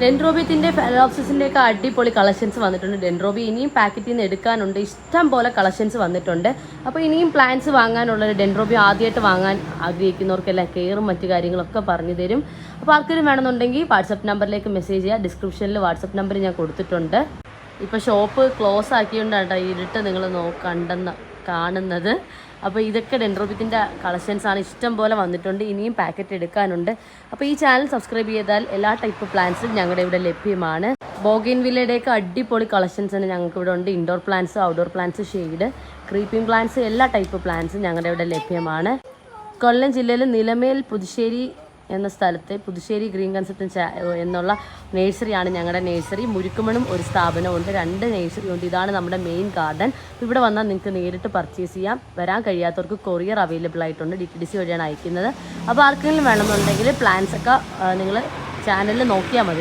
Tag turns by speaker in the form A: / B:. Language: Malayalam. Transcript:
A: ഡെൻഡ്രോബിയത്തിൻ്റെ ഫാലോപ്സിസിൻ്റെയൊക്കെ അടിപൊളി കളക്ഷൻസ് വന്നിട്ടുണ്ട്. ഡെൻഡ്രോബി ഇനിയും പാക്കറ്റിൽ നിന്ന് എടുക്കാനുണ്ട്, ഇഷ്ടം പോലെ കളക്ഷൻസ് വന്നിട്ടുണ്ട്. അപ്പോൾ ഇനിയും പ്ലാന്റ്സ് വാങ്ങാനുള്ളത് ഡെൻഡ്രോബി ആദ്യമായിട്ട് വാങ്ങാൻ ആഗ്രഹിക്കുന്നവർക്കെല്ലാം കെയറും മറ്റു കാര്യങ്ങളൊക്കെ പറഞ്ഞു തരും. അപ്പോൾ ആർക്കെങ്കിലും വേണമെന്നുണ്ടെങ്കിൽ വാട്സപ്പ് നമ്പറിലേക്ക് മെസ്സേജ് ചെയ്യുക. ഡിസ്ക്രിപ്ഷനിൽ വാട്സപ്പ് നമ്പർ ഞാൻ കൊടുത്തിട്ടുണ്ട്. ഇപ്പോൾ ഷോപ്പ് ക്ലോസ് ആക്കിയോണ്ടാണ് ഇരുട്ട് നിങ്ങൾ കാണുന്നത്. അപ്പോൾ ഇതൊക്കെ ഡെൻഡ്രോബിയത്തിൻ്റെ കളക്ഷൻസാണ്, ഇഷ്ടം പോലെ വന്നിട്ടുണ്ട്. ഇനിയും പാക്കറ്റ് എടുക്കാനുണ്ട്. അപ്പോൾ ഈ ചാനൽ സബ്സ്ക്രൈബ് ചെയ്താൽ എല്ലാ ടൈപ്പ് പ്ലാന്റ്സും ഞങ്ങളുടെ ഇവിടെ ലഭ്യമാണ്. ബോഗെയിൻവില്ലയുടെയൊക്കെ അടിപൊളി കളക്ഷൻസ് തന്നെ ഞങ്ങൾക്ക് ഇവിടെ ഉണ്ട്. Indoor plants, outdoor plants, shade, creeping plants, എല്ലാ ടൈപ്പ് പ്ലാന്റ്സും ഞങ്ങളുടെ ഇവിടെ ലഭ്യമാണ്. കൊല്ലം ജില്ലയിൽ നിലമേൽ പുതുശ്ശേരി എന്ന സ്ഥലത്തെ പുതുശ്ശേരി ഗ്രീൻ കൺസെപ്റ്റ് എന്നുള്ള നേഴ്സറിയാണ് ഞങ്ങളുടെ നേഴ്സറി. മുരുക്കുമണും ഒരു സ്ഥാപനമുണ്ട്, 2 നേഴ്സറി ഉണ്ട്. ഇതാണ് നമ്മുടെ മെയിൻ ഗാർഡൻ. ഇവിടെ വന്നാൽ നിങ്ങൾക്ക് നേരിട്ട് പർച്ചേസ് ചെയ്യാം. വരാൻ കഴിയാത്തവർക്ക് കൊറിയർ അവൈലബിൾ ആയിട്ടുണ്ട്, DTDC വഴിയാണ് അയക്കുന്നത്. അപ്പോൾ ആർക്കെങ്കിലും വേണമെന്നുണ്ടെങ്കിൽ പ്ലാൻസ് ഒക്കെ നിങ്ങൾ ചാനലിൽ നോക്കിയാൽ മതി.